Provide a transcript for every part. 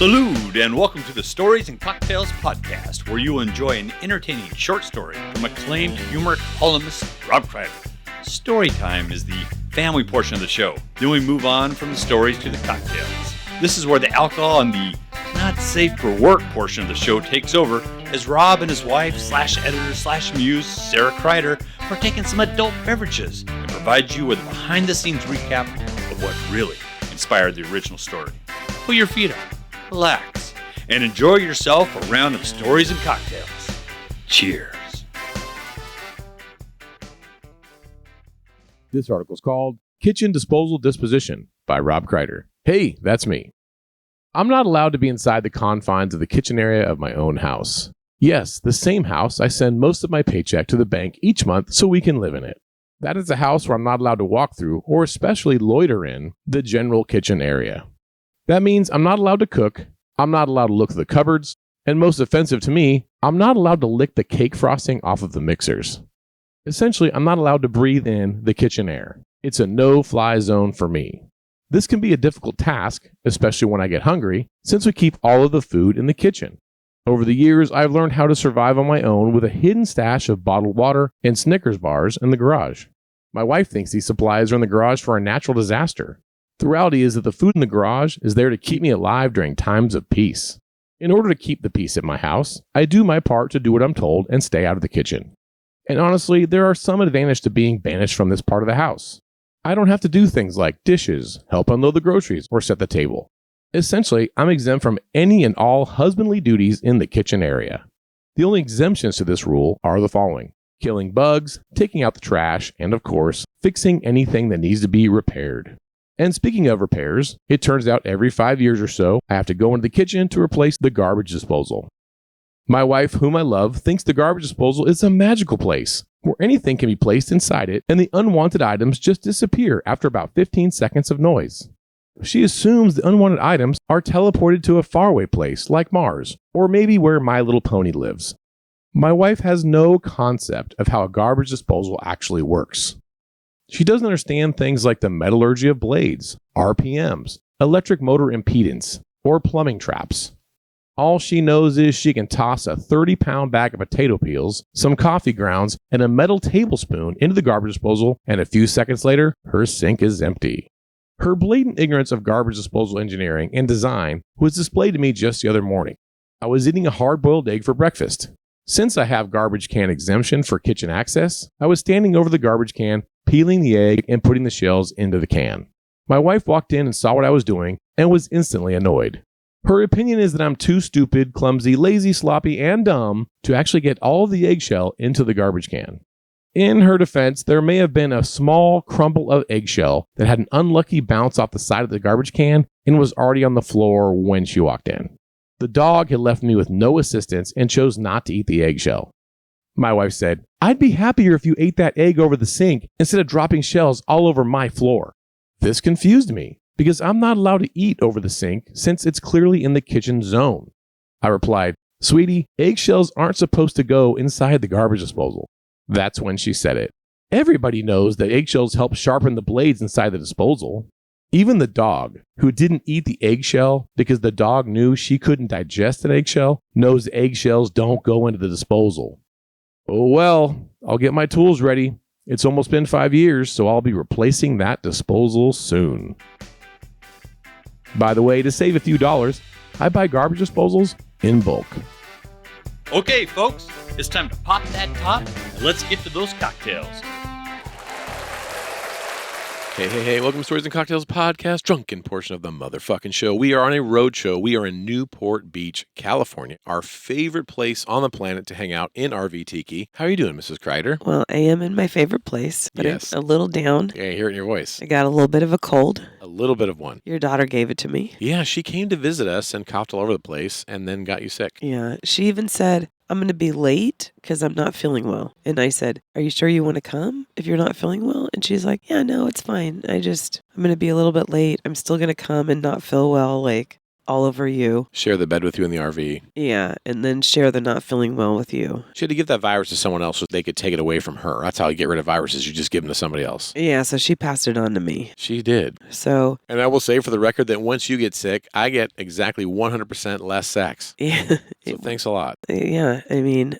Salute and welcome to the Stories and Cocktails podcast, where you will enjoy an entertaining short story from acclaimed humor columnist Rob Kreider. Story time is the family portion of the show. Then we move on from the stories to the cocktails. This is where the alcohol and the not safe for work portion of the show takes over, as Rob and his wife /editor /muse Sara Kreider are taking some adult beverages and provide you with a behind the scenes recap of what really inspired the original story. Put your feet up, relax, and enjoy yourself a round of stories and cocktails. Cheers. This article is called Kitchen Disposal Disposition by Rob Kreider. Hey, that's me. I'm not allowed to be inside the confines of the kitchen area of my own house. Yes, the same house I send most of my paycheck to the bank each month so we can live in it. That is a house where I'm not allowed to walk through or especially loiter in the general kitchen area. That means I'm not allowed to cook, I'm not allowed to look through the cupboards, and most offensive to me, I'm not allowed to lick the cake frosting off of the mixers. Essentially, I'm not allowed to breathe in the kitchen air. It's a no-fly zone for me. This can be a difficult task, especially when I get hungry, since we keep all of the food in the kitchen. Over the years, I've learned how to survive on my own with a hidden stash of bottled water and Snickers bars in the garage. My wife thinks these supplies are in the garage for a natural disaster. The reality is that the food in the garage is there to keep me alive during times of peace. In order to keep the peace at my house, I do my part to do what I'm told and stay out of the kitchen. And honestly, there are some advantages to being banished from this part of the house. I don't have to do things like dishes, help unload the groceries, or set the table. Essentially, I'm exempt from any and all husbandly duties in the kitchen area. The only exemptions to this rule are the following: killing bugs, taking out the trash, and of course, fixing anything that needs to be repaired. And speaking of repairs, it turns out every 5 years or so, I have to go into the kitchen to replace the garbage disposal. My wife, whom I love, thinks the garbage disposal is a magical place, where anything can be placed inside it and the unwanted items just disappear after about 15 seconds of noise. She assumes the unwanted items are teleported to a faraway place like Mars, or maybe where My Little Pony lives. My wife has no concept of how a garbage disposal actually works. She doesn't understand things like the metallurgy of blades, RPMs, electric motor impedance, or plumbing traps. All she knows is she can toss a 30-pound bag of potato peels, some coffee grounds, and a metal tablespoon into the garbage disposal, and a few seconds later, her sink is empty. Her blatant ignorance of garbage disposal engineering and design was displayed to me just the other morning. I was eating a hard-boiled egg for breakfast. Since I have garbage can exemption for kitchen access, I was standing over the garbage can, peeling the egg and putting the shells into the can. My wife walked in and saw what I was doing and was instantly annoyed. Her opinion is that I'm too stupid, clumsy, lazy, sloppy, and dumb to actually get all of the eggshell into the garbage can. In her defense, there may have been a small crumble of eggshell that had an unlucky bounce off the side of the garbage can and was already on the floor when she walked in. The dog had left me with no assistance and chose not to eat the eggshell. My wife said, "I'd be happier if you ate that egg over the sink instead of dropping shells all over my floor." This confused me, because I'm not allowed to eat over the sink since it's clearly in the kitchen zone. I replied, "Sweetie, eggshells aren't supposed to go inside the garbage disposal." That's when she said it. Everybody knows that eggshells help sharpen the blades inside the disposal. Even the dog, who didn't eat the eggshell because the dog knew she couldn't digest an eggshell, knows eggshells don't go into the disposal. Oh well, I'll get my tools ready. It's almost been 5 years, so I'll be replacing that disposal soon. By the way, to save a few dollars, I buy garbage disposals in bulk. Okay, folks, it's time to pop that top and let's get to those cocktails. Hey, welcome to Stories and Cocktails podcast, drunken portion of the motherfucking show. We are on a road show. We are in Newport Beach, California, our favorite place on the planet to hang out in RV Tiki. How are you doing, Mrs. Kreider? Well, I am in my favorite place, but Yes. I'm a little down. Yeah, I hear it in your voice. I got a little bit of a cold. A little bit of one. Your daughter gave it to me. Yeah, she came to visit us and coughed all over the place and then got you sick. Yeah, she even said, "I'm going to be late because I'm not feeling well." And I said, "Are you sure you want to come if you're not feeling well?" And she's like, "Yeah, no, it's fine. I'm going to be a little bit late. I'm still going to come and not feel well. Like, all over you. Share the bed with you in the RV. Yeah, and then share the not feeling well with you. She had to give that virus to someone else so they could take it away from her. That's how you get rid of viruses. You just give them to somebody else. Yeah, so she passed it on to me. She did. So, And I will say for the record that once you get sick, I get exactly 100% less sex. yeah, So thanks a lot. yeah, I mean,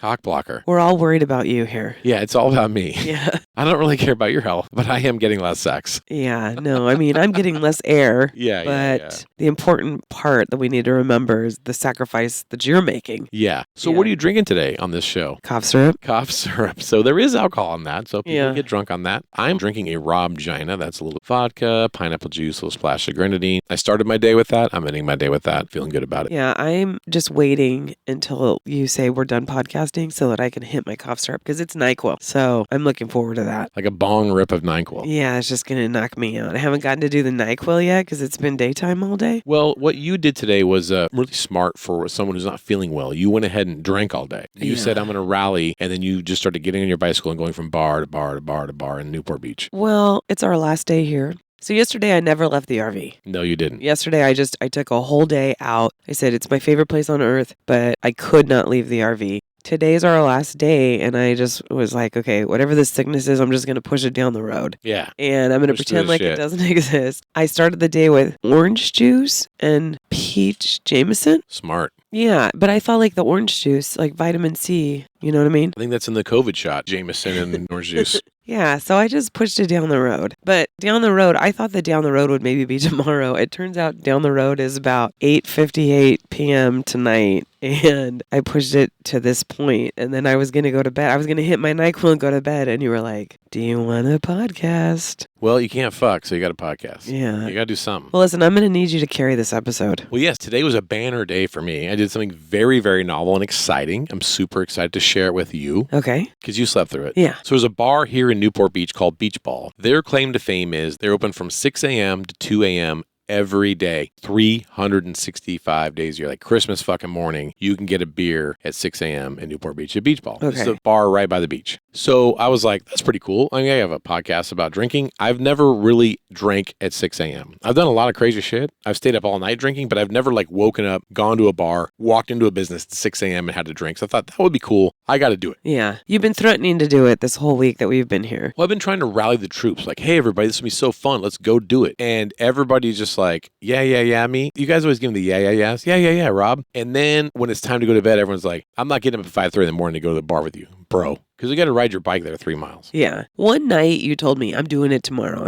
Cock blocker. we're all worried about you here. Yeah, it's all about me. Yeah. I don't really care about your health, but I am getting less sex. Yeah, no, I mean, I'm getting less air. Yeah, But the important part that we need to remember is the sacrifice that you're making. Yeah. So Yeah. what are you drinking today on this show? Cough syrup. Cough syrup. So there is alcohol in that. So people Yeah. get drunk on that. I'm drinking a Rob Gina. That's a little vodka, pineapple juice, a little splash of grenadine. I started my day with that. I'm ending my day with that. Feeling good about it. Yeah, I'm just waiting until you say we're done podcasting so that I can hit my cough syrup because it's NyQuil. So I'm looking forward to that. Like a bong rip of NyQuil. Yeah, it's just going to knock me out. I haven't gotten to do the NyQuil yet because it's been daytime all day. Well, what you did today was really smart for someone who's not feeling well. You went ahead and drank all day. You Yeah. said, I'm going to rally. And then you just started getting on your bicycle and going from bar to bar to bar to bar in Newport Beach. Well, it's our last day here. So yesterday I never left the RV. No, you didn't. Yesterday I took a whole day out. I said it's my favorite place on earth, but I could not leave the RV. Today's our last day, and I just was like, okay, whatever this sickness is, I'm just going to push it down the road. Yeah. And I'm going to Push pretend through like the it shit. doesn't exist. I started the day with orange juice and peach Jameson. Smart. Yeah, but I thought like the orange juice, like vitamin C, you know what I mean? I think that's in the COVID shot, Jameson and orange juice. Yeah, so I just pushed it down the road. But down the road, I thought that down the road would maybe be tomorrow. It turns out down the road is about 8:58 p.m. tonight. And I pushed it to this point, and then I was going to go to bed. I was going to hit my NyQuil and go to bed, and you were like, do you want a podcast? Well, you can't fuck, so you got a podcast. Yeah. You got to do something. Well, listen, I'm going to need you to carry this episode. Well, yes, today was a banner day for me. I did something very, very novel and exciting. I'm super excited to share it with you Okay. because you slept through it. Yeah. So there's a bar here in Newport Beach called Beach Ball. Their claim to fame is they're open from 6 a.m. to 2 a.m. every day, 365 days a year, like Christmas fucking morning, you can get a beer at 6 a.m. in Newport Beach at Beach Ball. It's Okay. a bar right by the beach. So I was like, that's pretty cool. I mean, I have a podcast about drinking. I've never really drank at 6 a.m. I've done a lot of crazy shit. I've stayed up all night drinking, but I've never like woken up, gone to a bar, walked into a business at 6 a.m. and had to drink. So I thought that would be cool. I got to do it. Yeah. You've been threatening to do it this whole week that we've been here. Well, I've been trying to rally the troops. Like, hey, everybody, this will be so fun. Let's go do it. And everybody's just like, yeah, me. You guys always give them the yes. Yeah, Rob. And then when it's time to go to bed, everyone's like, I'm not getting up at 5:30 in the morning to go to the bar with you, bro. Because you got to ride your bike there 3 miles. Yeah. One night you told me, I'm doing it tomorrow.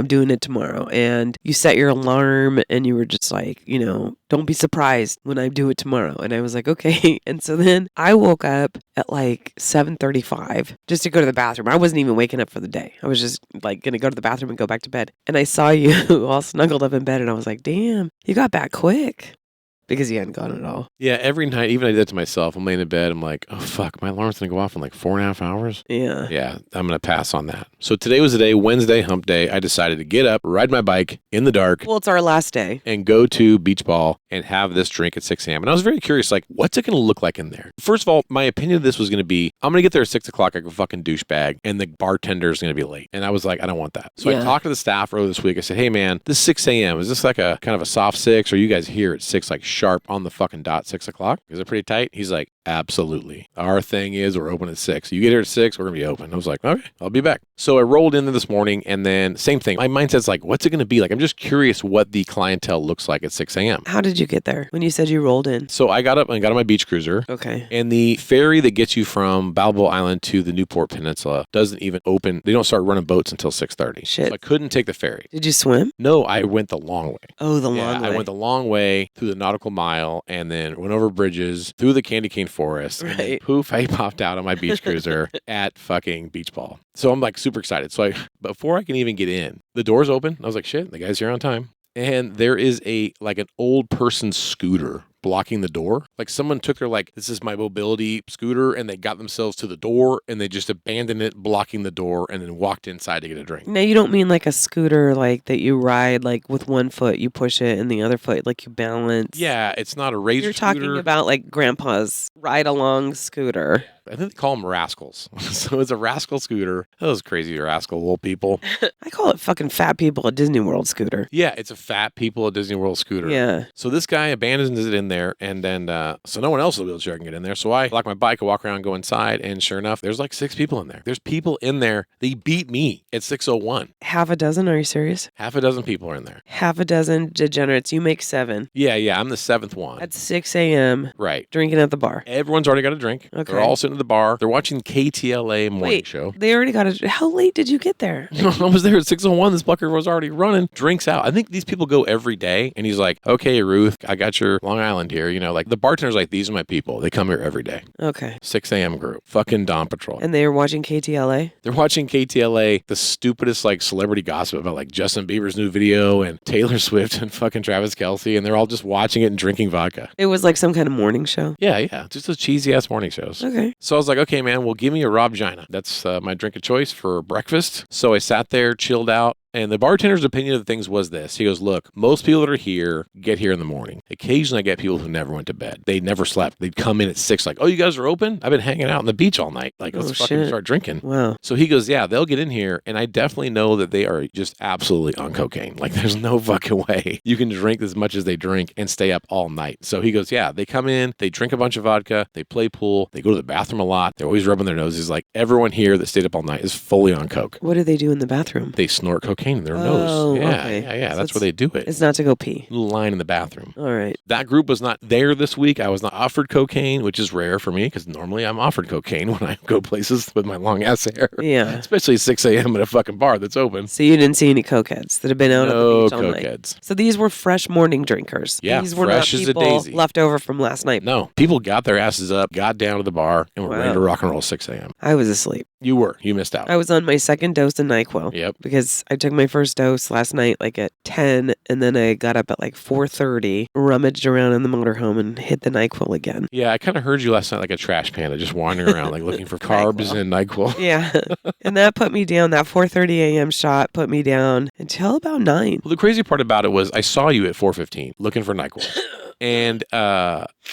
And you set your alarm and you were just like, don't be surprised when I do it tomorrow. And I was like, okay. And so then I woke up at like 7:35 just to go to the bathroom. I wasn't even waking up for the day. I was just like going to go to the bathroom and go back to bed. And I saw you all snuggled up in bed and I was like, damn, you got back quick. Because you hadn't gone at all. Yeah, every night, even I did that to myself. I'm laying in bed. I'm like, oh, fuck, my alarm's going to go off in like 4.5 hours. Yeah. Yeah, I'm going to pass on that. So today was the day, Wednesday, hump day. I decided to get up, ride my bike in the dark, Well, it's our last day. and go to Beach Ball and have this drink at 6 a.m. And I was very curious, like, what's it going to look like in there? First of all, my opinion of this was going to be, I'm going to get there at 6 o'clock like a fucking douchebag, and the bartender is going to be late. And I was like, I don't want that. So I Yeah. talked to the staff earlier this week. I said, hey, man, this is 6 a.m. Is this like a kind of a soft 6? Or are you guys here at 6, like sharp on the fucking dot 6 o'clock? Is it pretty tight? He's like, absolutely. Our thing is we're open at 6. You get here at 6, we're going to be open. I was like, okay, I'll be back. So I rolled in there this morning, and then same thing. My mindset's like, what's it going to be like? I'm just curious what the clientele looks like at 6 a.m. How did you get there when you said you rolled in? So I got up and got on my beach cruiser. Okay. And the ferry that gets you from Balboa Island to the Newport Peninsula doesn't even open. They don't start running boats until 6:30. Shit. So I couldn't take the ferry. Did you swim? No, I went the long way. Oh, the Yeah, long way. I went the long way through the nautical mile and then went over bridges through the candy cane forest. And then Right. poof, I popped out on my beach cruiser at fucking Beach Ball. So I'm like super excited. So before I can even get in, the doors open. I was like, shit, the guy's here on time. And there is an old person's scooter blocking the door. Like someone took their this is my mobility scooter and they got themselves to the door and they just abandoned it blocking the door and then walked inside to get a drink. Now, you don't mean like a scooter like that you ride like with one foot you push it and the other foot like you balance. Yeah, it's not a razor You're scooter. talking about like grandpa's ride along scooter. I think they call them rascals. So it's a rascal scooter. Those crazy rascal little people. I call it fucking fat people at Disney World scooter. Yeah, it's a fat people at Disney World scooter. Yeah. So this guy abandons it in there, and then so no one else in the wheelchair can get in there. So I lock my bike, I walk around, go inside, and sure enough, there's like 6 people in there. There's people in there. They beat me at 6:01. Half a dozen? Are you serious? Half a dozen people are in there. Half a dozen degenerates. You make 7 Yeah, I'm the 7th one. at 6 a.m. Right. drinking at the bar. Everyone's already got a drink. Okay. They're all sitting at the bar. They're watching KTLA morning Wait, show. they already got a... How late did you get there? I was there at 6:01. This fucker was already running. Drinks out. I think these people go every day. And he's like, okay, Ruth, I got your Long Island here. You know, like the bartender's like, these are my people. They come here every day. Okay. 6 a.m. group. Fucking Dawn Patrol. And they were watching KTLA? They're watching KTLA, the stupidest like celebrity gossip about like Justin Bieber's new video and Taylor Swift and fucking Travis Kelce. And they're all just watching it and drinking vodka. It was like some kind of morning show? Yeah. Just those cheesy ass morning shows. Okay. So I was like, okay, man, well, give me a Rob Gina. That's my drink of choice for breakfast. So I sat there, chilled out. And the bartender's opinion of the things was this. He goes, look, most people that are here get here in the morning. Occasionally I get people who never went to bed. They never slept. They'd come in at 6 like, oh, you guys are open? I've been hanging out on the beach all night. Like, let's fucking start drinking. Wow. So he goes, yeah, they'll get in here. And I definitely know that they are just absolutely on cocaine. Like, there's no fucking way you can drink as much as they drink and stay up all night. So he goes, yeah, they come in, they drink a bunch of vodka, they play pool, they go to the bathroom a lot. They're always rubbing their noses. Like, everyone here that stayed up all night is fully on coke. What do they do in the bathroom? They snort cocaine in their nose. Okay. Yeah. So That's where they do it. It's not to go pee. Little line in the bathroom. All right. That group was not there this week. I was not offered cocaine, which is rare for me because normally I'm offered cocaine when I go places with my long ass hair. Yeah. Especially 6 a.m. at a fucking bar that's open. So you didn't see any cokeheads that have been out on the beach all night? No cokeheads. So these were fresh morning drinkers. Yeah, these were fresh not as a people daisy. left over from last night. No, people got their asses up, got down to the bar, and were ready to rock and roll 6 a.m. I was asleep. You were. You missed out. I was on my second dose of NyQuil. Yep. Because I took my first dose last night like at 10, and then I got up at like 4:30, rummaged around in the motorhome, and hit the NyQuil again. Yeah, I kind of heard you last night like a trash panda, just wandering around, like looking for carbs and NyQuil. Yeah. And that put me down. That 4:30 a.m. shot put me down until about 9. Well, the crazy part about it was I saw you at 4:15 looking for NyQuil. And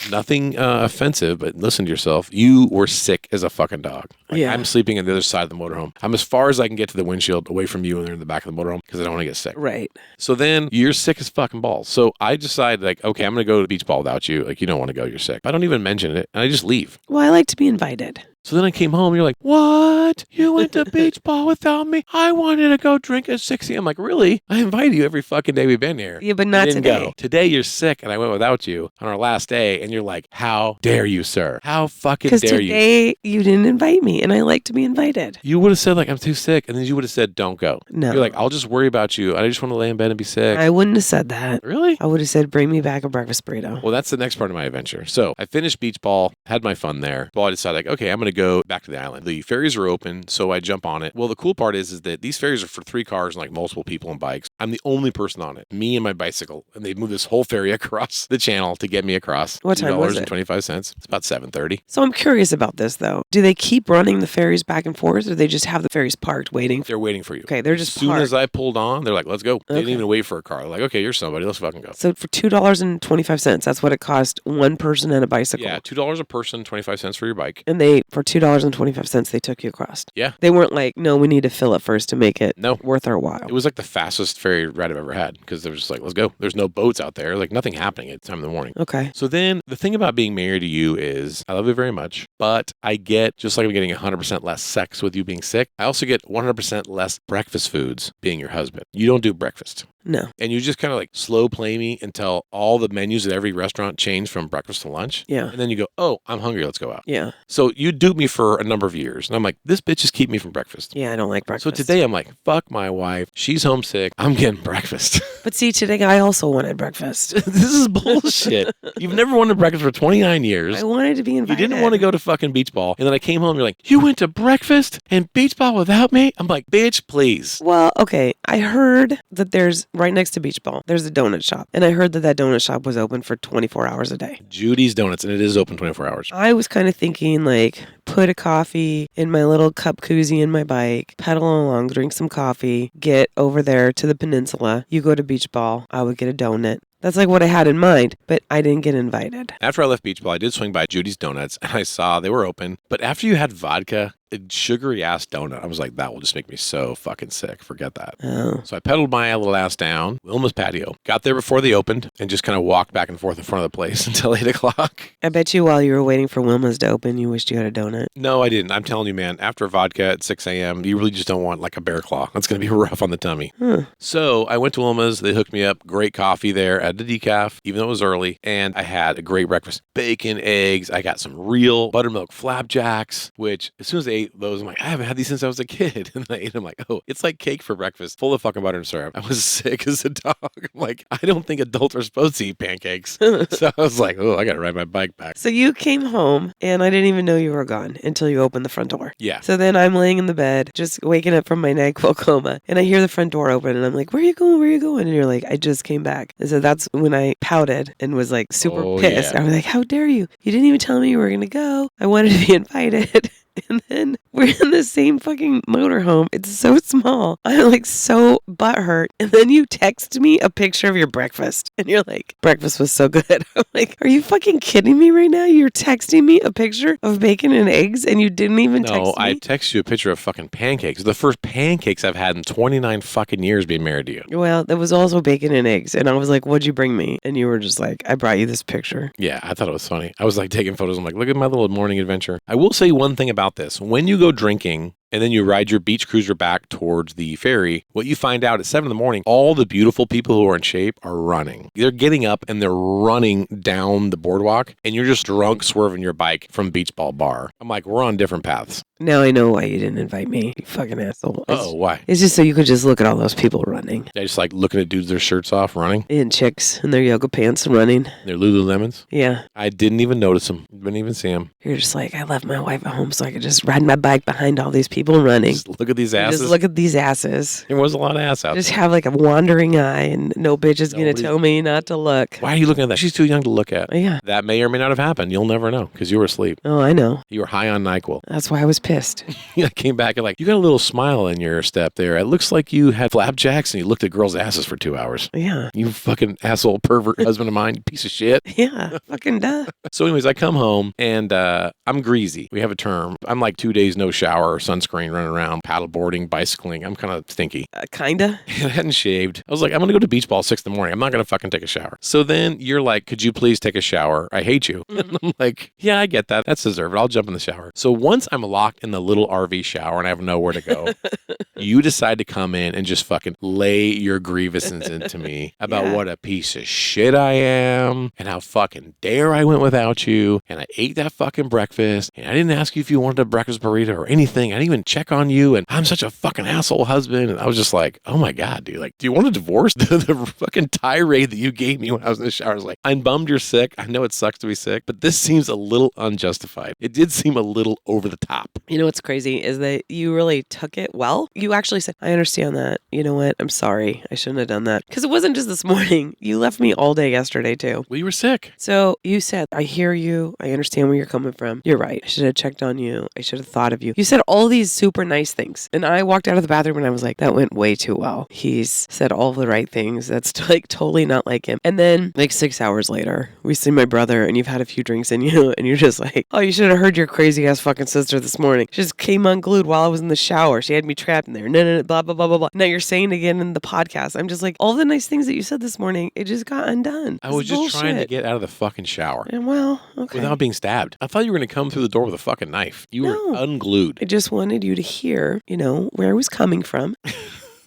nothing offensive, but listen to yourself. You were sick as a fucking dog. Like, Yeah. I'm sleeping on the other side of the motorhome. I'm as far as I can get to the windshield away from you, and they're in the back of the motorhome because I don't want to get sick. Right. So then you're sick as fucking balls. So I decided, like, okay, I'm going to go to the beach ball without you. Like, you don't want to go. You're sick. I don't even mention it. And I just leave. Well, I like to be invited. So then I came home. You're like, what? You went to beach ball without me? I wanted to go drink at 6 a.m. I'm like, really? I invited you every fucking day we've been here. Yeah, but not You didn't today. go. Today you're sick, and I went without you on our last day, and you're like, how dare you, sir? How fucking Because dare you? today you didn't invite me, and I like to be invited. You would have said, like, I'm too sick, and then you would have said, don't go. No. You're like, I'll just worry about you. I just want to lay in bed and be sick. I wouldn't have said that. Really? I would have said, bring me back a breakfast burrito. Well, that's the next part of my adventure. So I finished beach ball, had my fun there. Well, I decided, like, okay, I'm going to go back to the island. The ferries are open, so I jump on it. Well, the cool part is that these ferries are for 3 cars and like multiple people and bikes. I'm the only person on it, me and my bicycle. And they moved this whole ferry across the channel to get me across. What time was it? $2.25. It's about 7:30. So I'm curious about this, though. Do they keep running the ferries back and forth, or they just have the ferries parked waiting? They're waiting for you. Okay, they're As just soon parked. as I pulled on, they're like, let's go. They didn't Okay. even wait for a car. They're like, okay, you're somebody. Let's fucking go. So for $2.25, that's what it cost one person and a bicycle. Yeah, $2 a person, 25 cents for your bike. And they, for $2.25, they took you across. Yeah. They weren't like, no, we need to fill it first to make it No. worth our while. It was like the fastest ferry ride I've ever had because there was just like, let's go. There's no boats out there. Like nothing happening at the time in the morning. Okay. So then the thing about being married to you is I love you very much, but I get, just like I'm getting 100% less sex with you being sick, I also get 100% less breakfast foods being your husband. You don't do breakfast. No. And you just kind of like slow play me until all the menus at every restaurant change from breakfast to lunch. Yeah. And then you go, oh, I'm hungry. Let's go out. Yeah. So you dupe me for a number of years. And I'm like, this bitch just keep me from breakfast. Yeah, I don't like breakfast. So today I'm like, fuck my wife. She's homesick. I'm getting breakfast. But see, today I also wanted breakfast. This is bullshit. You've never wanted breakfast for 29 years. I wanted to be You invited. didn't want to go to fucking beach ball. And then I came home, you're like, you went to breakfast and beach ball without me? I'm like, bitch, please. Well, okay. I heard that there's, right next to Beach Ball, there's a donut shop. And I heard that that donut shop was open for 24 hours a day. Judy's Donuts, and it is open 24 hours. I was kind of thinking, like, put a coffee in my little cup koozie in my bike, pedal along, drink some coffee, get over there to the peninsula. You go to Beach Ball. I would get a donut. That's like what I had in mind, but I didn't get invited. After I left Beach Ball, I did swing by Judy's Donuts, and I saw they were open. But after you had vodka, a sugary-ass donut, I was like, that will just make me so fucking sick. Forget that. Oh. So I pedaled my little ass down Wilma's patio, got there before they opened, and just kind of walked back and forth in front of the place until 8 o'clock. I bet you while you were waiting for Wilma's to open, you wished you had a donut. No, I didn't. I'm telling you, man, after vodka at 6 a.m., you really just don't want like a bear claw. That's going to be rough on the tummy. So I went to Wilma's. They hooked me up. Great coffee there at the decaf, even though it was early. And I had a great breakfast. Bacon, eggs. I got some real buttermilk flapjacks, which as soon as I ate those, I'm like, I haven't had these since I was a kid. And I ate them like, oh, it's like cake for breakfast, full of fucking butter and syrup. I was sick as a dog. I'm like, I don't think adults are supposed to eat pancakes. So I was like, oh, I got to ride my bike back. So you came home, and I didn't even know you were gone until you opened the front door. Yeah. So then I'm laying in the bed, just waking up from my NyQuil coma, and I hear the front door open, and I'm like, where are you going? Where are you going? And you're like, I just came back. And so that's when I pouted and was like super pissed. Yeah. I was like, how dare you? You didn't even tell me you were going to go. I wanted to be invited. And then we're in the same fucking motorhome. It's so small. I'm like so butthurt. And then you text me a picture of your breakfast. And you're like, breakfast was so good. I'm like, are you fucking kidding me right now? You're texting me a picture of bacon and eggs and you didn't even text me? No, I texted you a picture of fucking pancakes. The first pancakes I've had in 29 fucking years being married to you. Well, there was also bacon and eggs. And I was like, what'd you bring me? And you were just like, I brought you this picture. Yeah, I thought it was funny. I was like taking photos. I'm like, look at my little morning adventure. I will say one thing about this. When you go drinking and then you ride your beach cruiser back towards the ferry, what you find out at 7 in the morning, all the beautiful people who are in shape are running. They're getting up and they're running down the boardwalk, and you're just drunk swerving your bike from Beach Ball Bar. I'm like, we're on different paths. Now I know why you didn't invite me, you fucking asshole. Oh, why? It's just so you could just look at all those people running. I just like looking at dudes with their shirts off running. And chicks in their yoga pants running. Their Lululemons. Yeah. I didn't even notice them. Didn't even see them. You're just like, I left my wife at home so I could just ride my bike behind all these people running. Just look at these asses. Just look at these asses. There was a lot of ass out Just there. have like a wandering eye and no bitch is going to Nobody- tell me not to look. Why are you looking at that? She's too young to look at. Yeah. That may or may not have happened. You'll never know because you were asleep. Oh, I know. You were high on NyQuil. That's why I was pissed. I came back and like, you got a little smile in your step there. It looks like you had flapjacks and you looked at girls' asses for 2 hours. Yeah. You fucking asshole pervert husband of mine, you piece of shit. Yeah. Fucking duh. So anyways, I come home and I'm greasy. We have a term. I'm like 2 days no shower or sunscreen running around, paddleboarding, bicycling. I'm kind of stinky. Kinda. I hadn't shaved. I was like, I'm going to go to beach ball 6 in the morning. I'm not going to fucking take a shower. So then you're like, could you please take a shower? I hate you. And I'm like, yeah, I get that. That's deserved. I'll jump in the shower. So once I'm locked in the little RV shower and I have nowhere to go, you decide to come in and just fucking lay your grievances into me about Yeah. what a piece of shit I am and how fucking dare I went without you. And I ate that fucking breakfast and I didn't ask you if you wanted a breakfast burrito or anything. I didn't even check on you. And I'm such a fucking asshole husband. And I was just like, oh my God, dude. Like, do you want a divorce? The fucking tirade that you gave me when I was in the shower was like, I'm bummed you're sick. I know it sucks to be sick, but this seems a little unjustified. It did seem a little over the top. You know what's crazy is that you really took it well. You actually said, I understand that. You know what? I'm sorry. I shouldn't have done that. Because it wasn't just this morning. You left me all day yesterday too. Well, you were sick. So you said, I hear you. I understand where you're coming from. You're right. I should have checked on you. I should have thought of you. You said all these super nice things. And I walked out of the bathroom and I was like, that went way too well. He's said all the right things. That's like totally not like him. And then like 6 hours later, we see my brother and you've had a few drinks in you and you're just like, oh, you should have heard your crazy ass fucking sister this morning. She just came unglued while I was in the shower. She had me trapped in there. No, blah, blah, blah, blah, blah. Now you're saying again in the podcast. I'm just like, all the nice things that you said this morning, it just got undone. I was It's just trying to bullshit. get out of the fucking shower And well, okay. without being stabbed. I thought you were going to come through the door with a fucking knife. You No. were unglued. I just wanted you to hear, where I was coming from.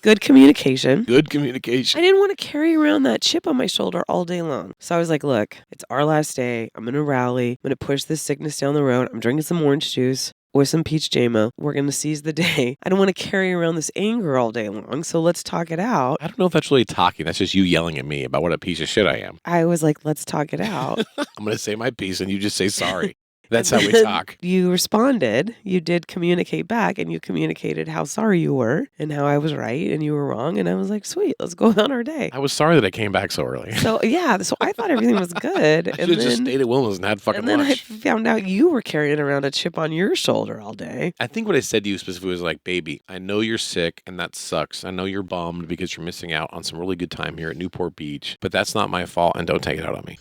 Good communication. Good communication. I didn't want to carry around that chip on my shoulder all day long. So I was like, look, it's our last day. I'm going to rally. I'm going to push this sickness down the road. I'm drinking some orange juice with some peach JMO. We're going to seize the day. I don't want to carry around this anger all day long. So let's talk it out. I don't know if that's really talking. That's just you yelling at me about what a piece of shit I am. I was like, let's talk it out. I'm going to say my piece and you just say sorry. That's And how we then talk. You responded. You did communicate back, and you communicated how sorry you were and how I was right and you were wrong. And I was like, sweet, let's go on our day. I was sorry that I came back so early. So yeah, so I thought everything was good. I should have just stayed at Wilma's and had fucking and then I lunch. found out you were carrying around a chip on your shoulder all day. I think what I said to you specifically was like, baby, I know you're sick and that sucks. I know you're bummed because you're missing out on some really good time here at Newport Beach, but that's not my fault and don't take it out on me.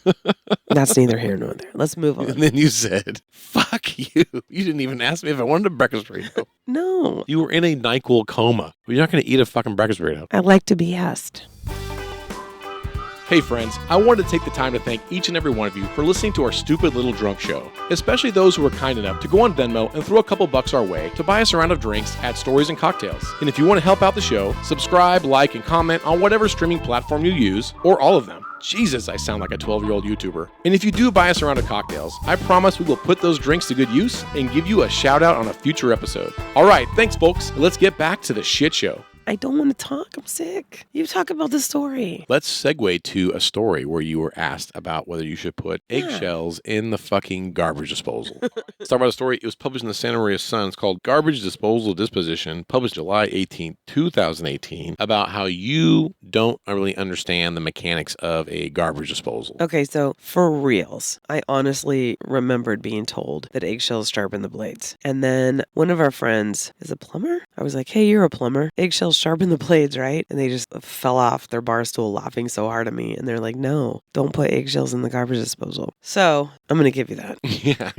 That's neither here nor there. Let's move on. And then you said, fuck you. You didn't even ask me if I wanted a breakfast burrito. No. You were in a NyQuil coma. You're not going to eat a fucking breakfast burrito. I like to be asked. Hey friends, I wanted to take the time to thank each and every one of you for listening to our stupid little drunk show, especially those who were kind enough to go on Venmo and throw a couple bucks our way to buy us a round of drinks at Stories and Cocktails. And if you want to help out the show, subscribe, like, and comment on whatever streaming platform you use, or all of them. Jesus, I sound like a 12-year-old YouTuber. And if you do buy us a round of cocktails, I promise we will put those drinks to good use and give you a shout out on a future episode. All right, thanks folks. Let's get back to the shit show. I don't want to talk. I'm sick. You talk about the story. Let's segue to a story where you were asked about whether you should put eggshells in the fucking garbage disposal. Let's talk about a story. It was published in the Santa Maria Sun. It's called Garbage Disposal Disposition, published July 18th, 2018, about how you don't really understand the mechanics of a garbage disposal. Okay, so for reals, I honestly remembered being told that eggshells sharpen the blades. And then one of our friends is a plumber. I was like, hey, you're a plumber. Eggshells sharpen the blades, right? And they just fell off their bar stool laughing so hard at me. And they're like, no, don't put eggshells in the garbage disposal. So I'm going to give you that. Yeah.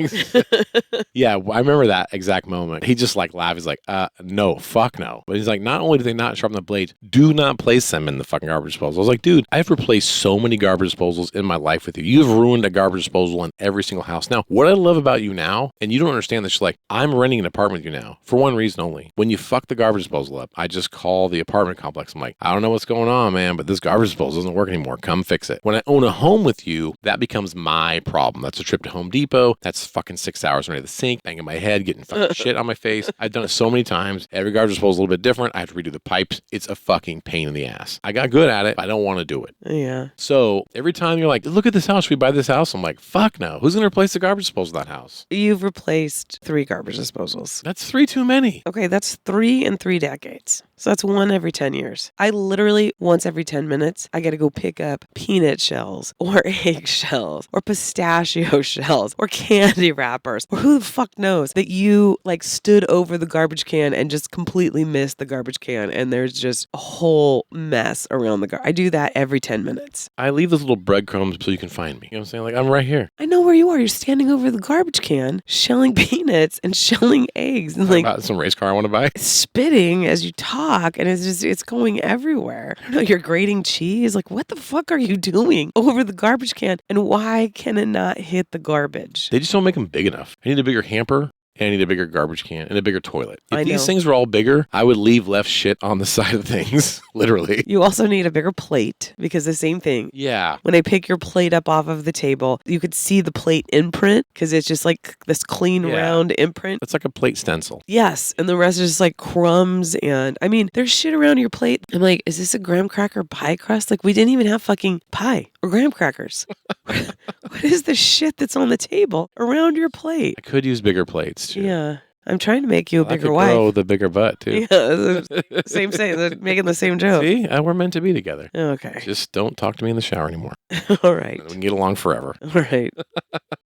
Yeah, I remember that exact moment. He just like laughed. He's like, no, fuck no. But he's like, not only do they not sharpen the blades, do not place them in the fucking garbage disposal. I was like, dude, I've replaced so many garbage disposals in my life with you. You've ruined a garbage disposal in every single house. Now, what I love about you now, and you don't understand this, like, I'm renting an apartment with you now for one reason only. When you fuck the garbage disposal up, I just call the apartment complex. I'm like, I don't know what's going on, man, but this garbage disposal doesn't work anymore. Come fix it. When I own a home with you, that becomes my problem. That's a trip to Home Depot. That's fucking 6 hours under the sink, banging my head, getting fucking shit on my face. I've done it so many times. Every garbage disposal is a little bit different. I have to redo the pipes. It's a fucking pain in the ass. I got good at it, but I don't want to do it. Yeah. So every time you're like, look at this house, should we buy this house? I'm like, fuck no. Who's going to replace the garbage disposal in that house? You've replaced 3 garbage disposals. That's 3 too many. Okay, that's 3 in 3 decades. So that's 1 every 10 years. I literally, once every 10 minutes, I got to go pick up peanut shells or egg shells or pistachio shells or candy wrappers or who the fuck knows that you like stood over the garbage can and just completely missed the garbage can and there's just a whole mess around the I do that every 10 minutes. I leave those little breadcrumbs so you can find me. You know what I'm saying? Like, I'm right here. I know where you are. You're standing over the garbage can, shelling peanuts and shelling eggs and like About some race car I want to buy. spitting as you talk, and it's going everywhere. I don't know, you're grating cheese. Like, what the fuck are you doing over the garbage can? And why can it not hit the garbage? They just don't make them big enough. I need a bigger hamper. And I need a bigger garbage can and a bigger toilet. If I know. these things were all bigger, I would leave left shit on the side of things, literally. You also need a bigger plate because the same thing. Yeah. When I pick your plate up off of the table, you could see the plate imprint because it's just like this clean, round imprint. It's like a plate stencil. Yes. And the rest is just like crumbs. And I mean, there's shit around your plate. I'm like, is this a graham cracker pie crust? Like, we didn't even have fucking pie or graham crackers. What is the shit that's on the table around your plate? I could use bigger plates, too. Yeah. I'm trying to make you a I bigger could wife. grow the bigger butt, too. Yeah. Same. They're making the same joke. See? We're meant to be together. Okay. Just don't talk to me in the shower anymore. All right. We can get along forever. All right.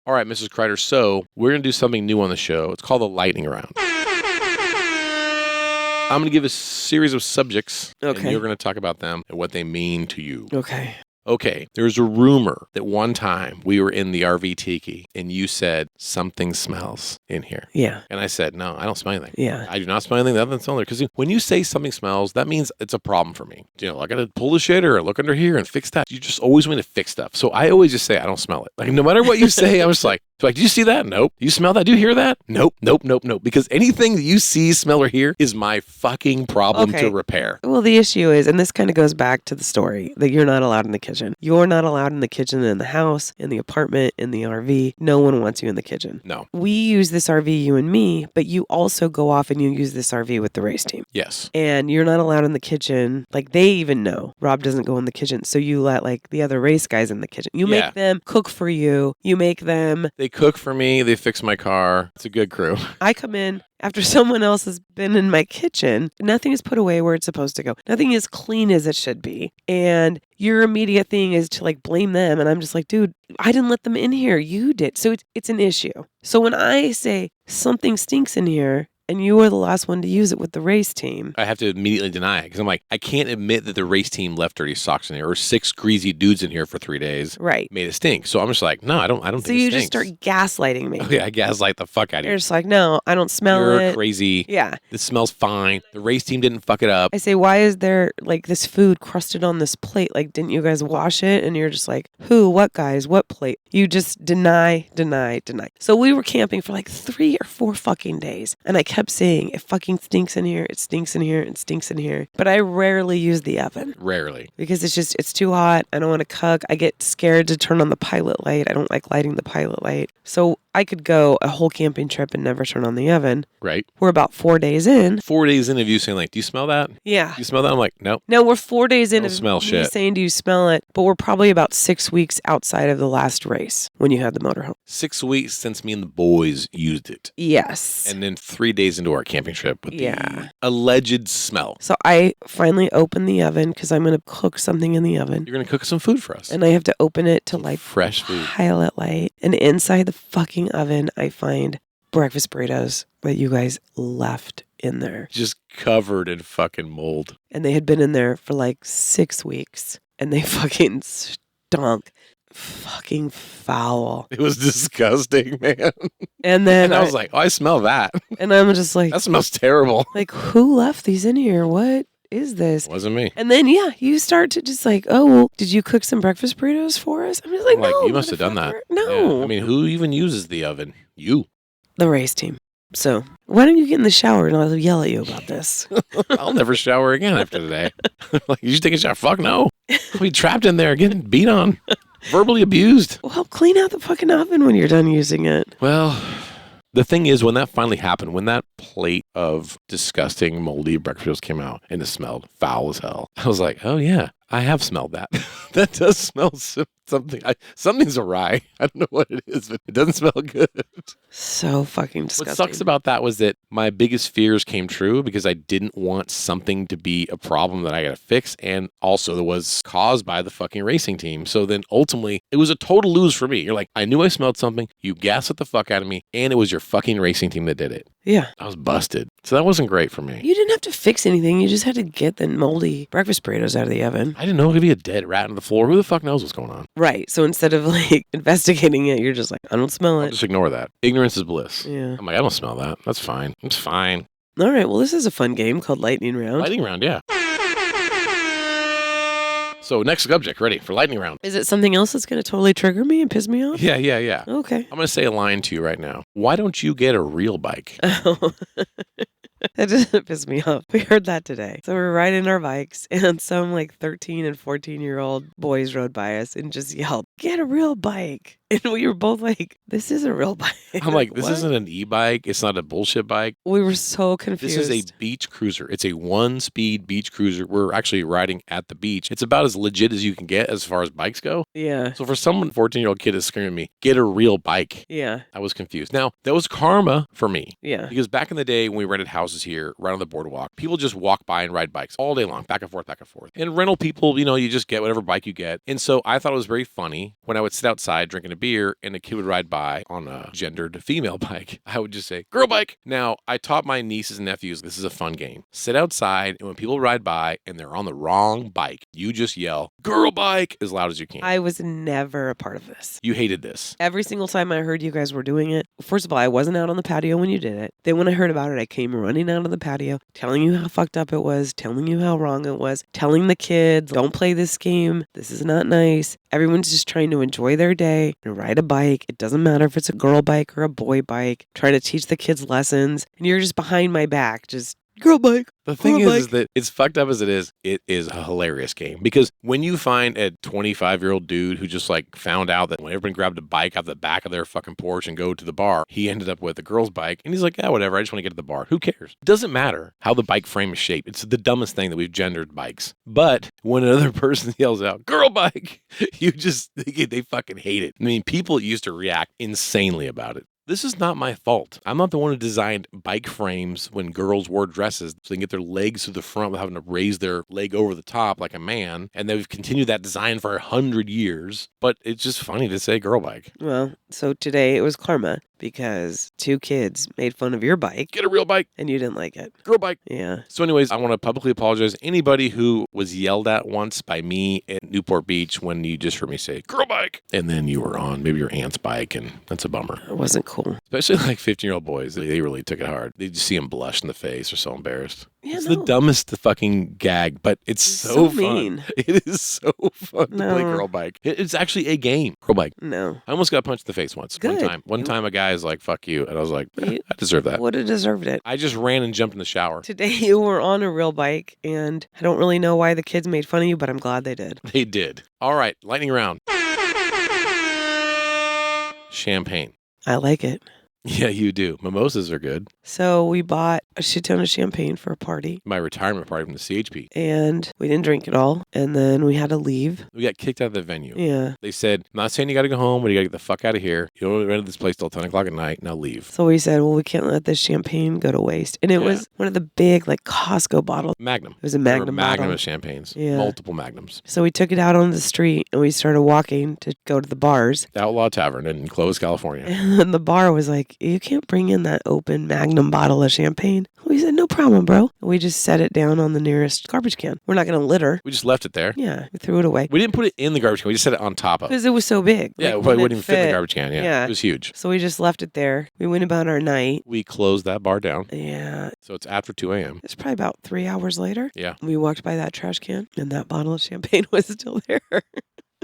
All right, Mrs. Kreider. So we're going to do something new on the show. It's called the lightning round. I'm going to give a series of subjects. Okay. And you're going to talk about them and what they mean to you. Okay. Okay, there's a rumor that one time we were in the RV tiki and you said, something smells in here. Yeah. And I said, no, I don't smell anything. Yeah. I do not smell anything other than something there. Because when you say something smells, that means it's a problem for me. You know, I got to pull the shit or look under here and fix that. You just always want to fix stuff. So I always just say, I don't smell it. Like, no matter what you say, I'm just like, do you see that? Nope. You smell that? Do you hear that? Nope. Because anything that you see, smell, or hear is my fucking problem to repair. Well, the issue is, and this kind of goes back to the story, that you're not allowed in the kitchen. You're not allowed in the kitchen, in the house, in the apartment, in the RV. No one wants you in the kitchen. No. We use this RV, you and me, but you also go off and you use this RV with the race team. Yes. And you're not allowed in the kitchen. Like, they even know Rob doesn't go in the kitchen. So you let like the other race guys in the kitchen. You make them cook for you. You make them. They cook for me. They fix my car. It's a good crew. I come in after someone else has been in my kitchen. Nothing is put away where it's supposed to go. Nothing is clean as it should be. And your immediate thing is to like blame them. And I'm just like, dude, I didn't let them in here. You did. So it's an issue. So when I say something stinks in here, and you were the last one to use it with the race team, I have to immediately deny it because I'm like, I can't admit that the race team left dirty socks in here or 6 greasy dudes in here for 3 days. Right. Made it stink. So I'm just like, no, I don't think it stinks. So you just start gaslighting me. Okay, I gaslight the fuck out of you. You're just like, no, I don't smell You're it. crazy. Yeah. This smells fine. The race team didn't fuck it up. I say, why is there like this food crusted on this plate? Like, didn't you guys wash it? And you're just like, who, what guys, what plate? You just deny. So we were camping for like 3 or 4 fucking days. And I kept saying, it fucking stinks in here. It stinks in here. It stinks in here. But I rarely use the oven. Rarely. Because it's too hot. I don't want to cook. I get scared to turn on the pilot light. I don't like lighting the pilot light. So I could go a whole camping trip and never turn on the oven. Right. We're about 4 days in. 4 days in of you saying like, do you smell that? Yeah. You smell that? I'm like, nope. No, we're 4 days in Don't of smell me shit. saying, do you smell it? But we're probably about 6 weeks outside of the last race when you had the motorhome. 6 weeks since me and the boys used it. Yes. And then 3 days into our camping trip with Yeah. the alleged smell. So I finally opened the oven because I'm going to cook something in the oven. You're going to cook some food for us. And I have to open it to like fresh food. pilot light. And inside the fucking oven, I find breakfast burritos that you guys left in there. Just covered in fucking mold. And they had been in there for like 6 weeks. And they fucking stunk. Fucking foul. It was disgusting, man. And then I was like, oh, I smell that. And I'm just like, That smells terrible. like, who left these in here? What is this? Wasn't me. And then, yeah, you start to just like, oh, well, did you cook some breakfast burritos for us? I'm just like, I'm like, no. you must have done that. motherfucker. No. Yeah. I mean, who even uses the oven? You. The race team. So why don't you get in the shower and I'll yell at you about this? I'll never shower again after today. Like, you should take a shower. Fuck no. I'll be trapped in there getting beat on. Verbally abused. Well, clean out the fucking oven when you're done using it. Well, the thing is, when that finally happened, when that plate of disgusting, moldy breakfast came out and it smelled foul as hell, I was like, oh, yeah, I have smelled that. That does smell something. Something's awry. I don't know what it is, but it doesn't smell good. So fucking disgusting. What sucks about that was that my biggest fears came true because I didn't want something to be a problem that I got to fix, and also that was caused by the fucking racing team. So then ultimately, it was a total lose for me. You're like, I knew I smelled something, you gaslit the fuck out of me, and it was your fucking racing team that did it. Yeah. I was busted. So that wasn't great for me. You didn't have to fix anything. You just had to get the moldy breakfast burritos out of the oven. I didn't know it could be a dead rat on the floor. Who the fuck knows what's going on? Right. So instead of like investigating it, you're just like, I don't smell I'll it. just ignore that. Ignorance is bliss. Yeah. I'm like, I don't smell that. That's fine. It's fine. All right. Well, this is a fun game called Lightning Round. Lightning round, yeah. So next subject, ready for lightning round. Is it something else that's going to totally trigger me and piss me off? Yeah. Okay. I'm going to say a line to you right now. Why don't you get a real bike? Oh. That doesn't piss me off. We heard that today. So we're riding our bikes and some like 13 and 14-year-old boys rode by us and just yelled, get a real bike. And we were both like, this is a real bike. I'm like, this What? isn't an e-bike. It's not a bullshit bike. We were so confused. This is a beach cruiser. It's a 1-speed beach cruiser. We're actually riding at the beach. It's about as legit as you can get as far as bikes go. Yeah. So for someone, 14-year-old kid is screaming at me, get a real bike. Yeah. I was confused. Now, that was karma for me. Yeah. Because back in the day when we rented houses here, right on the boardwalk, people just walk by and ride bikes all day long, back and forth, back and forth. And rental people, you just get whatever bike you get. And so I thought it was very funny when I would sit outside drinking a beer and a kid would ride by on a gendered female bike. I would just say, girl bike. Now, I taught my nieces and nephews, this is a fun game. Sit outside, and when people ride by and they're on the wrong bike, you just yell, girl bike, as loud as you can. I was never a part of this. You hated this. Every single time I heard you guys were doing it, first of all, I wasn't out on the patio when you did it. Then when I heard about it, I came running out of the patio, telling you how fucked up it was, telling you how wrong it was, telling the kids, don't play this game. This is not nice. Everyone's just trying to enjoy their day and ride a bike. It doesn't matter if it's a girl bike or a boy bike. Trying to teach the kids lessons. And you're just behind my back, just Girl bike. The thing Girl is bike. that it's fucked up as it is a hilarious game. Because when you find a 25-year-old dude who just like found out that when everyone grabbed a bike out the back of their fucking porch and go to the bar, he ended up with a girl's bike. And he's like, yeah, whatever. I just want to get to the bar. Who cares? It doesn't matter how the bike frame is shaped. It's the dumbest thing that we've gendered bikes. But when another person yells out, girl bike, they fucking hate it. I mean, people used to react insanely about it. This is not my fault. I'm not the one who designed bike frames when girls wore dresses so they can get their legs to the front without having to raise their leg over the top like a man. And they've continued that design for 100 years. But it's just funny to say girl bike. Well, so today it was karma because 2 kids made fun of your bike. Get a real bike. And you didn't like it. Girl bike. Yeah. So anyways, I want to publicly apologize to anybody who was yelled at once by me at Newport Beach when you just heard me say, girl bike. And then you were on maybe your aunt's bike, and that's a bummer. It wasn't cool. Especially like 15-year-old boys. They really took it hard. They just see them blush in the face. They're so embarrassed. Yeah, It's no. the dumbest fucking gag, but it's So fun. mean. It is so fun to play No. girl bike. It's actually a game. Girl bike. No. I almost got punched in the face once. Good. One time a guy is like, fuck you. And I was like, You- I deserve that. Would have deserved it. I just ran and jumped in the shower. Today you were on a real bike, and I don't really know why the kids made fun of you, but I'm glad they did. They did. All right, lightning round. Champagne. I like it. Yeah, you do. Mimosas are good. So we bought a shit ton of champagne for a party, My retirement party from the CHP. and we didn't drink it all, and then we had to leave. We got kicked out of the venue. Yeah. They said, I'm not saying you got to go home, but you got to get the fuck out of here. You don't rent this place till 10 o'clock at night. Now leave. So we said, well, we can't let this champagne go to waste. And it Yeah. was one of the big, like, Costco bottles. Magnum. It was a There were Magnum Magnum bottle. of champagnes. Yeah. Multiple Magnums. So we took it out on the street, and we started walking to go to the bars. Outlaw Tavern in Clovis, California. And then the bar was like, you can't bring in that open Magnum bottle of champagne. We said, no problem, bro. And we just set it down on the nearest garbage can. We're not going to litter. We just left it there. Yeah, we threw it away. We didn't put it in the garbage can. We just set it on top of it. Because it was so big. Yeah, Like, it probably wouldn't even fit in the fit. garbage can. Yeah. Yeah. It was huge. So we just left it there. We went about our night. We closed that bar down. Yeah. So it's after 2 a.m. It's probably about 3 hours later. Yeah. We walked by that trash can, and that bottle of champagne was still there.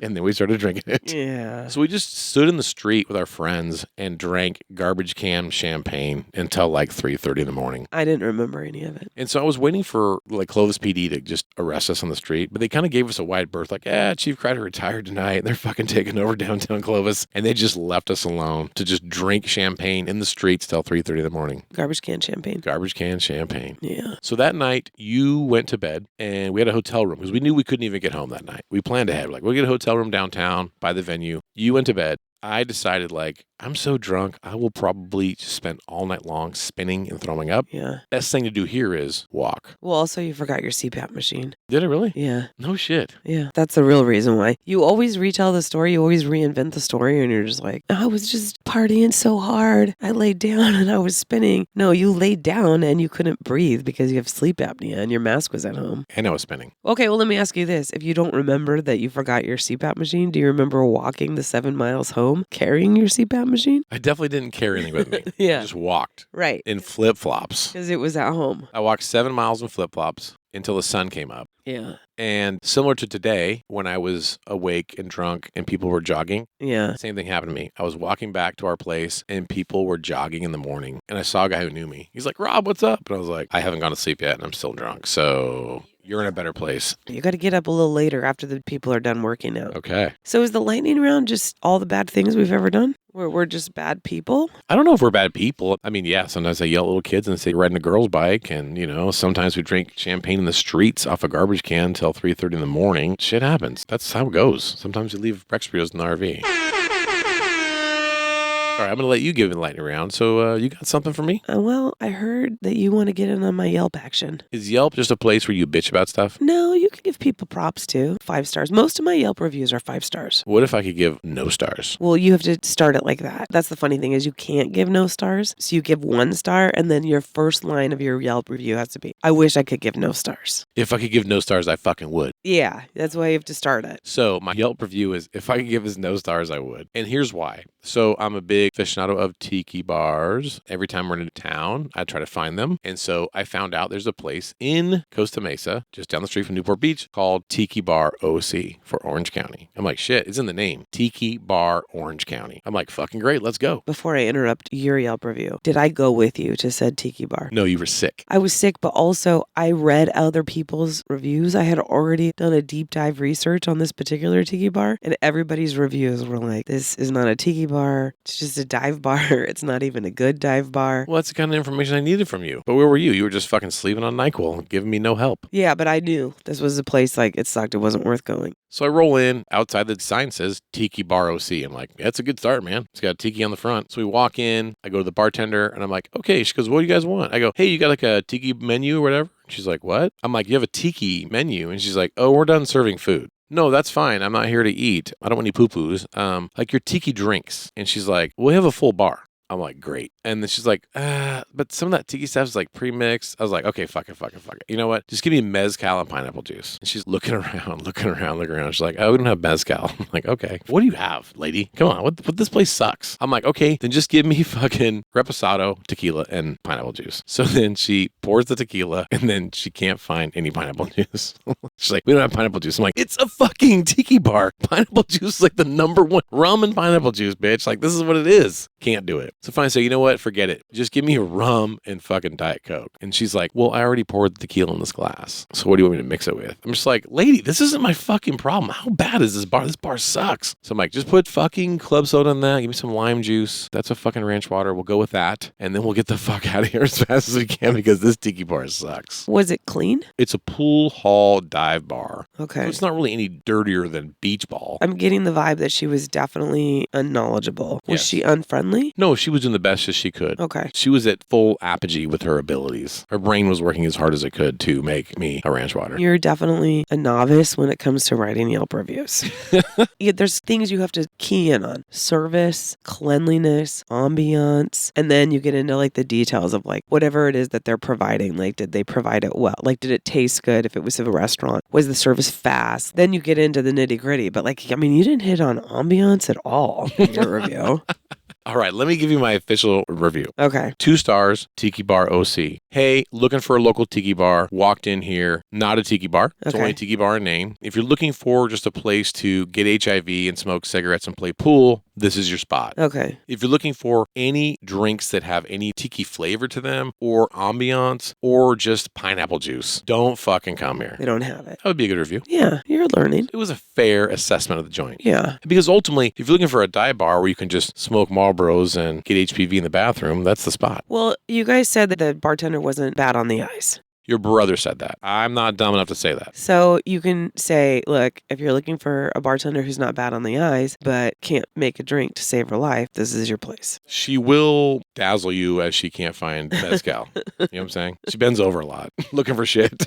And then we started drinking it. Yeah. So we just stood in the street with our friends and drank garbage can champagne until like 3:30 in the morning. I didn't remember any of it. And so I was waiting for like Clovis PD to just arrest us on the street, but they kind of gave us a wide berth, like, Chief Crider retired tonight. They're fucking taking over downtown Clovis. And they just left us alone to just drink champagne in the streets till 3:30 in the morning. Garbage can champagne. Garbage can champagne. Yeah. So that night, you went to bed, and we had a hotel room because we knew we couldn't even get home that night. We planned ahead. Like, we'll get a hotel room downtown by the venue. You went to bed. I decided, like, I'm so drunk, I will probably just spend all night long spinning and throwing up. Yeah. Best thing to do here is walk. Well, also, you forgot your CPAP machine. Did I really? Yeah. No shit. Yeah. That's the real reason why. You always retell the story. You always reinvent the story. And you're just like, I was just partying so hard. I laid down and I was spinning. No, you laid down and you couldn't breathe because you have sleep apnea and your mask was at home. And I was spinning. Okay, well, let me ask you this. If you don't remember that you forgot your CPAP machine, do you remember walking the 7 miles home carrying your CPAP machine? I definitely didn't carry anything with me. Yeah. I just walked Right. in flip-flops. Because it was at home. I walked 7 miles in flip-flops until the sun came up. Yeah. And similar to today, when I was awake and drunk and people were jogging, Yeah. same thing happened to me. I was walking back to our place and people were jogging in the morning. And I saw a guy who knew me. He's like, Rob, what's up? And I was like, I haven't gone to sleep yet and I'm still drunk. So you're in a better place. You got to get up a little later after the people are done working out. Okay. So is the lightning round just all the bad things we've ever done? We're just bad people? I don't know if we're bad people. I mean, yeah, sometimes I yell at little kids and say you're riding a girl's bike. And, you know, sometimes we drink champagne in the streets off a garbage can until 3:30 in the morning. Shit happens. That's how it goes. Sometimes you leave Brexpios in the RV. All right, I'm going to let you give it a lightning round. So you got something for me? Well, I heard that you want to get in on my Yelp action. Is Yelp just a place where you bitch about stuff? No, you can give people props too. 5 stars. Most of my Yelp reviews are 5 stars. What if I could give no stars? Well, you have to start it like that. That's the funny thing is you can't give no stars. So you give 1 star and then your first line of your Yelp review has to be, I wish I could give no stars. If I could give no stars, I fucking would. Yeah, that's why you have to start it. So my Yelp review is, if I could give this no stars, I would. And here's why. So I'm a big big aficionado of tiki bars. Every time we're in town, I try to find them. And so I found out there's a place in Costa Mesa, just down the street from Newport Beach, called Tiki Bar OC for Orange County. I'm like, shit, it's in the name. Tiki Bar Orange County. I'm like, fucking great, let's go. Before I interrupt your Yelp review, did I go with you to said tiki bar? No, you were sick. I was sick, but also I read other people's reviews. I had already done a deep dive research on this particular tiki bar, and everybody's reviews were like, this is not a tiki bar. It's just a dive bar. It's not even a good dive bar. Well, that's the kind of information I needed from you. But where were you? You were just fucking sleeping on NyQuil, giving me no help. Yeah, but I knew this was a place like it sucked. It wasn't worth going. So I roll in. Outside the sign says Tiki Bar OC. I'm like, that's a good start, man. It's got a tiki on the front. So we walk in. I go to the bartender, and I'm like, okay. She goes, what do you guys want? I go, hey, you got like a tiki menu or whatever? She's like, what? I'm like, you have a tiki menu? And she's like, oh, we're done serving food. No, that's fine. I'm not here to eat. I don't want any poo-poos. Like your tiki drinks. And she's like, we have a full bar. I'm like, great. And then she's like, but some of that tiki stuff is like pre-mixed. I was like, okay, fuck it. You know what? Just give me mezcal and pineapple juice. And she's looking around. She's like, oh, we don't have mezcal. I'm like, okay. What do you have, lady? Come on. What this place sucks. I'm like, okay, then just give me fucking reposado, tequila, and pineapple juice. So then she pours the tequila, and then she can't find any pineapple juice. She's like, we don't have pineapple juice. I'm like, it's a fucking tiki bar. Pineapple juice is like the number one. Rum and pineapple juice, bitch. Like, this is what it is. Can't do it. So finally I say, you know what? Forget it. Just give me a rum and fucking Diet Coke. And she's like, well, I already poured the tequila in this glass. So what do you want me to mix it with? I'm just like, lady, this isn't my fucking problem. How bad is this bar? This bar sucks. So I'm like, just put fucking club soda in that. Give me some lime juice. That's a fucking ranch water. We'll go with that. And then we'll get the fuck out of here as fast as we can because this tiki bar sucks. Was it clean? It's a pool hall dive bar. Okay. So it's not really any dirtier than beach ball. I'm getting the vibe that she was definitely unknowledgeable. Was Yes. she unfriendly? No, she was doing the best as she could. Okay. She was at full apogee with her abilities. Her brain was working as hard as it could to make me a ranch water. You're definitely a novice when it comes to writing Yelp reviews. Yeah, there's things you have to key in on. Service, cleanliness, ambiance, and then you get into like the details of like whatever it is that they're providing. Like, did they provide it well? Like, did it taste good if it was a restaurant? Was the service fast? Then you get into the nitty gritty. But like, I mean, you didn't hit on ambiance at all in your review. All right, let me give you my official review. Okay. 2 stars, Tiki Bar OC. Hey, looking for a local tiki bar. Walked in here, not a tiki bar. It's Okay. only a tiki bar in name. If you're looking for just a place to get HIV and smoke cigarettes and play pool, this is your spot. Okay. If you're looking for any drinks that have any tiki flavor to them or ambiance or just pineapple juice, don't fucking come here. They don't have it. That would be a good review. Yeah, you're learning. It was a fair assessment of the joint. Yeah. Because ultimately, if you're looking for a dive bar where you can just smoke Marlboros and get HPV in the bathroom, that's the spot. Well, you guys said that the bartender wasn't bad on the ice. Your brother said that. I'm not dumb enough to say that. So you can say, look, if you're looking for a bartender who's not bad on the eyes, but can't make a drink to save her life, this is your place. She will dazzle you as she can't find mezcal. You know what I'm saying? She bends over a lot looking for shit.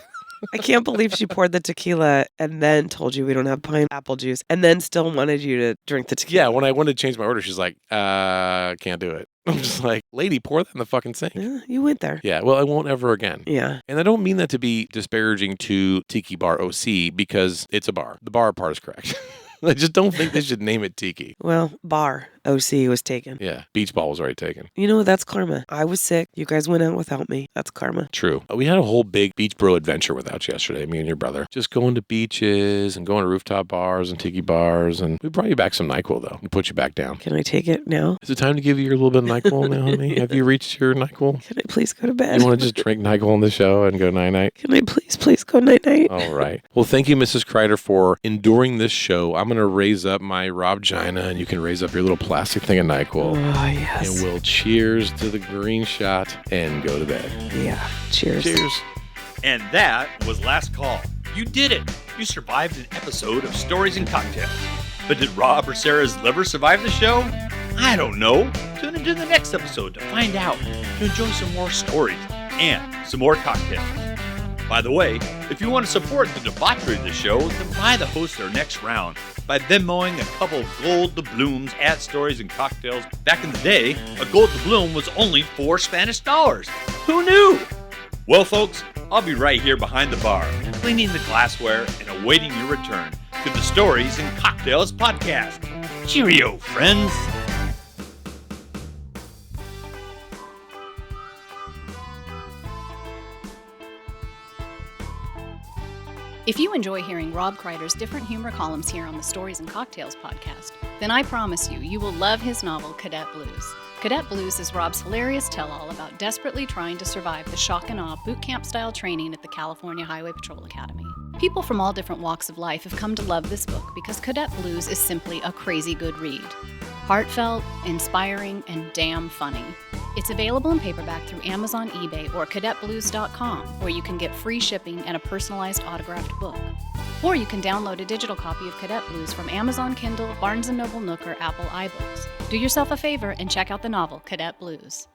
I can't believe she poured the tequila and then told you we don't have pineapple juice and then still wanted you to drink the tequila. Yeah, when I wanted to change my order, she's like, can't do it. I'm just like, lady, pour that in the fucking sink. Yeah, you went there. Yeah, well, I won't ever again. Yeah. And I don't mean that to be disparaging to Tiki Bar OC because it's a bar. The bar part is correct. I just don't think they should name it Tiki. Well, bar OC was taken. Yeah, beach ball was already taken. You know, that's karma. I was sick. You guys went out without me. That's karma. True. We had a whole big beach bro adventure without you yesterday, me and your brother. Just going to beaches and going to rooftop bars and tiki bars. And we brought you back some NyQuil, though, and put you back down. Can I take it now? Is it time to give you your little bit of NyQuil now, honey? Have you reached your NyQuil? Can I please go to bed? You want to just drink NyQuil on the show and go night-night? Can I please go night-night? All right. Well, thank you, Mrs. Kreider, for enduring this show. I'm going to raise up my Rob Gina, and you can raise up your little plastic thing of NyQuil. Oh, yes. And we'll cheers to the green shot and go to bed. Yeah. Cheers. Cheers. And that was Last Call. You did it. You survived an episode of Stories and Cocktails. But did Rob or Sarah's liver survive the show? I don't know. Tune into the next episode to find out, to enjoy some more stories and some more cocktails. By the way, if you want to support the debauchery of the show, then buy the host their next round by Venmoing a couple gold doubloons at Stories and Cocktails. Back in the day, a gold doubloon was only $4 Spanish. Who knew? Well, folks, I'll be right here behind the bar, cleaning the glassware and awaiting your return to the Stories and Cocktails podcast. Cheerio, friends. If you enjoy hearing Rob Kreider's different humor columns here on the Stories and Cocktails podcast, then I promise you will love his novel, Cadet Blues. Cadet Blues is Rob's hilarious tell-all about desperately trying to survive the shock and awe boot camp-style training at the California Highway Patrol Academy. People from all different walks of life have come to love this book because Cadet Blues is simply a crazy good read. Heartfelt, inspiring, and damn funny. It's available in paperback through Amazon, eBay, or cadetblues.com, where you can get free shipping and a personalized autographed book. Or you can download a digital copy of Cadet Blues from Amazon Kindle, Barnes & Noble Nook, or Apple iBooks. Do yourself a favor and check out the novel, Cadet Blues.